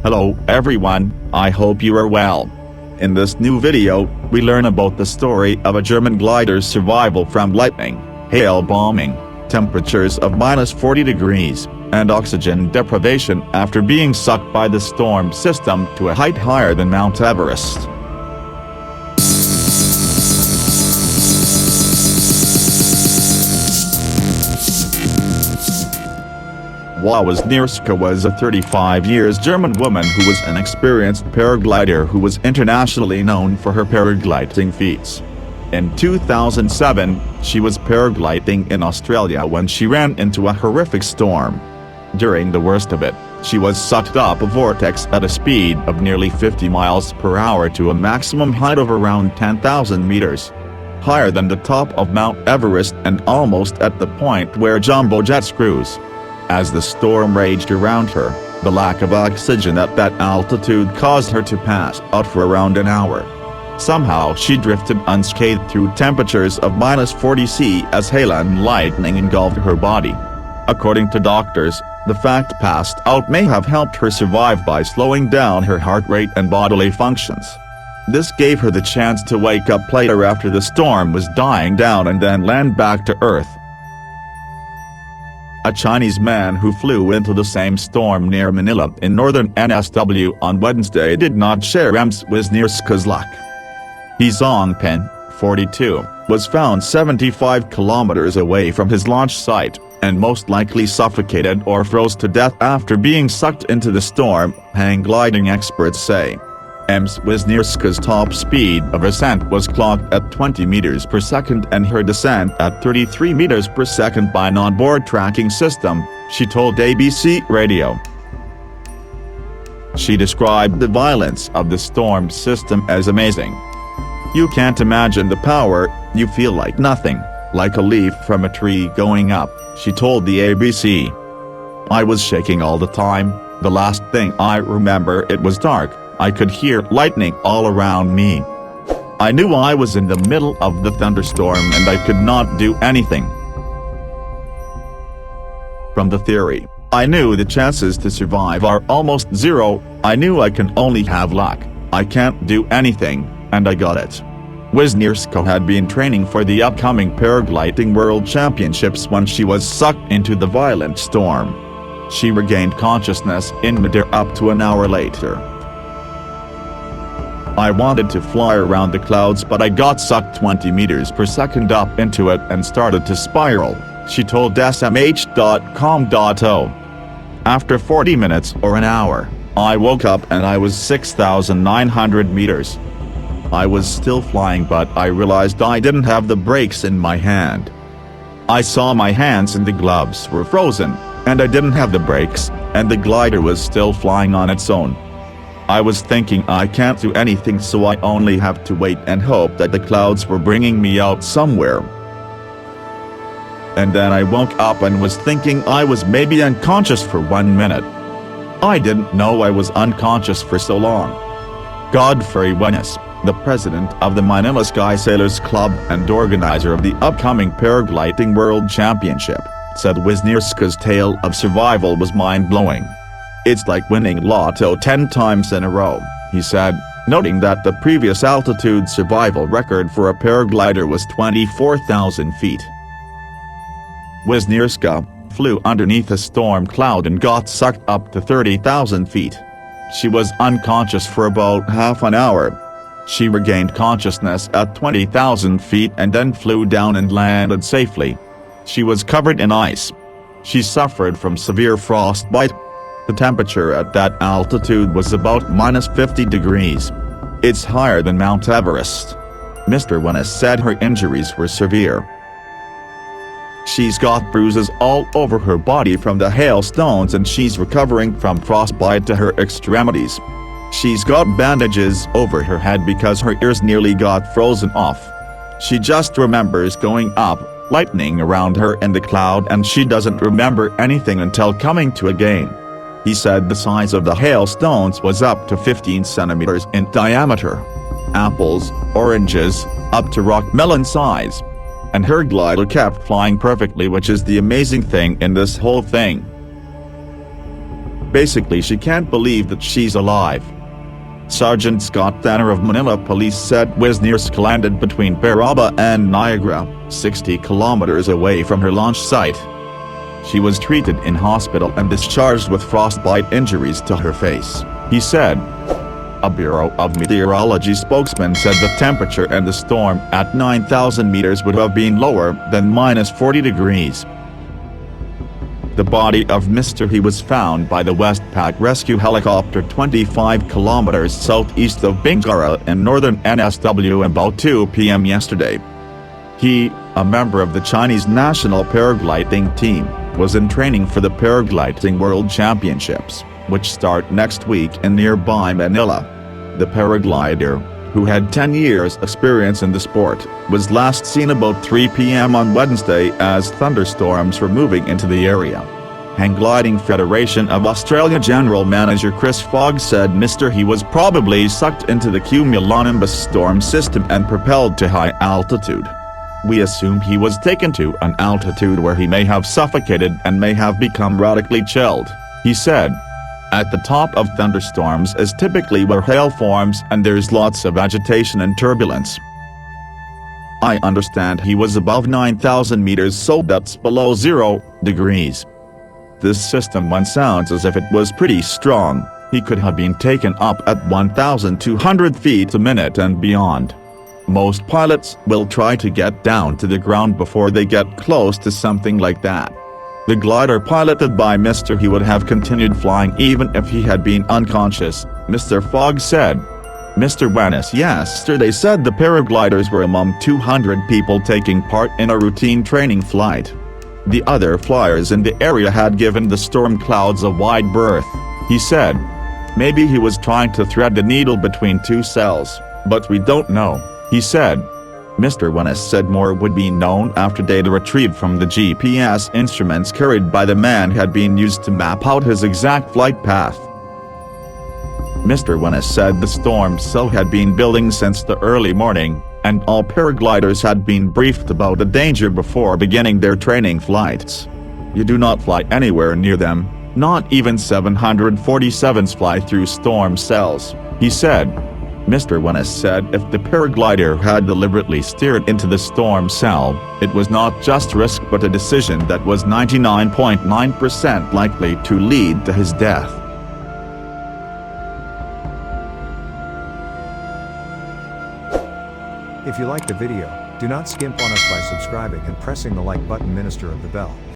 Hello everyone, I hope you are well. In this new video, we learn about the story of a German glider's survival from lightning, hail bombing, temperatures of -40 degrees, and oxygen deprivation after being sucked by the storm system to a height higher than Mount Everest. Ewa Wisnierska was a 35-year German woman who was an experienced paraglider who was internationally known for her paragliding feats. In 2007, she was paragliding in Australia when she ran into a horrific storm. During the worst of it, she was sucked up a vortex at a speed of nearly 50 miles per hour to a maximum height of around 10,000 meters. Higher than the top of Mount Everest and almost at the point where jumbo jets cruise. As the storm raged around her, the lack of oxygen at that altitude caused her to pass out for around an hour. Somehow she drifted unscathed through temperatures of -40 C as hail and lightning engulfed her body. According to doctors, the fact passed out may have helped her survive by slowing down her heart rate and bodily functions. This gave her the chance to wake up later after the storm was dying down and then land back to Earth. A Chinese man who flew into the same storm near Manila in northern NSW on Wednesday did not share Ewa Wisnierska's luck. He Zongpin, 42, was found 75 kilometers away from his launch site, and most likely suffocated or froze to death after being sucked into the storm, hang gliding experts say. Ewa Wisnierska's top speed of ascent was clocked at 20 meters per second and her descent at 33 meters per second by an onboard tracking system, she told ABC Radio. She described the violence of the storm system as amazing. "You can't imagine the power, you feel like nothing, like a leaf from a tree going up," she told the ABC. "I was shaking all the time, the last thing I remember it was dark. I could hear lightning all around me. I knew I was in the middle of the thunderstorm and I could not do anything. From the theory, I knew the chances to survive are almost zero. I knew I can only have luck. I can't do anything, and I got it." Wisnierska had been training for the upcoming Paragliding World Championships when she was sucked into the violent storm. She regained consciousness in midair up to an hour later. "I wanted to fly around the clouds but I got sucked 20 meters per second up into it and started to spiral," she told smh.com.o. "After 40 minutes or an hour, I woke up and I was 6,900 meters. I was still flying but I realized I didn't have the brakes in my hand. I saw my hands and the gloves were frozen, and I didn't have the brakes, and the glider was still flying on its own. I was thinking I can't do anything so I only have to wait and hope that the clouds were bringing me out somewhere. And then I woke up and was thinking I was maybe unconscious for 1 minute. I didn't know I was unconscious for so long." Godfrey Wennis, the president of the Manila Sky Sailors Club and organizer of the upcoming Paragliding World Championship, said Wisnierska's tale of survival was mind-blowing. "It's like winning lotto 10 times in a row," he said, noting that the previous altitude survival record for a paraglider was 24,000 feet. Wisnierska flew underneath a storm cloud and got sucked up to 30,000 feet. She was unconscious for about half an hour. She regained consciousness at 20,000 feet and then flew down and landed safely. She was covered in ice. She suffered from severe frostbite. The temperature at that altitude was about -50 degrees. It's higher than Mount Everest. Mr. Wennis said her injuries were severe. "She's got bruises all over her body from the hailstones and she's recovering from frostbite to her extremities. She's got bandages over her head because her ears nearly got frozen off. She just remembers going up, lightning around her in the cloud, and she doesn't remember anything until coming to again." He said the size of the hailstones was up to 15 centimeters in diameter. Apples, oranges, up to rock melon size. And her glider kept flying perfectly, which is the amazing thing in this whole thing. Basically, she can't believe that she's alive. Sergeant Scott Tanner of Manila Police said Wisnierska landed between Paraba and Niagara, 60 kilometers away from her launch site. She was treated in hospital and discharged with frostbite injuries to her face, he said. A Bureau of Meteorology spokesman said the temperature and the storm at 9,000 meters would have been lower than -40 degrees. The body of Mr. He was found by the Westpac rescue helicopter 25 kilometers southeast of Bingara in northern NSW about 2 p.m. yesterday. He, a member of the Chinese national paragliding team, was in training for the Paragliding World Championships, which start next week in nearby Manila. The paraglider, who had 10 years' experience in the sport, was last seen about 3 p.m. on Wednesday as thunderstorms were moving into the area. Hang Gliding Federation of Australia General Manager Chris Fogg said Mr. He was probably sucked into the cumulonimbus storm system and propelled to high altitude. We assume he was taken to an altitude where he may have suffocated and may have become radically chilled, he said. At the top of thunderstorms is typically where hail forms and there's lots of agitation and turbulence. I understand he was above 9,000 meters, so that's below 0 degrees. This system one sounds as if it was pretty strong. He could have been taken up at 1,200 feet a minute and beyond. Most pilots will try to get down to the ground before they get close to something like that. The glider piloted by Mr. He would have continued flying even if he had been unconscious, Mr. Fogg said. Mr. Wisnierska yesterday said the paragliders were among 200 people taking part in a routine training flight. The other flyers in the area had given the storm clouds a wide berth, he said. Maybe he was trying to thread the needle between two cells, but we don't know, he said. Mr. Wisnierska said more would be known after data retrieved from the GPS instruments carried by the man had been used to map out his exact flight path. Mr. Wisnierska said the storm cell had been building since the early morning, and all paragliders had been briefed about the danger before beginning their training flights. You do not fly anywhere near them, not even 747s fly through storm cells, he said. Mr. Wisnierska said if the paraglider had deliberately steered into the storm cell, it was not just risk but a decision that was 99.9% likely to lead to his death. If you liked the video, do not skimp on us by subscribing and pressing the like button, Minister of the Bell.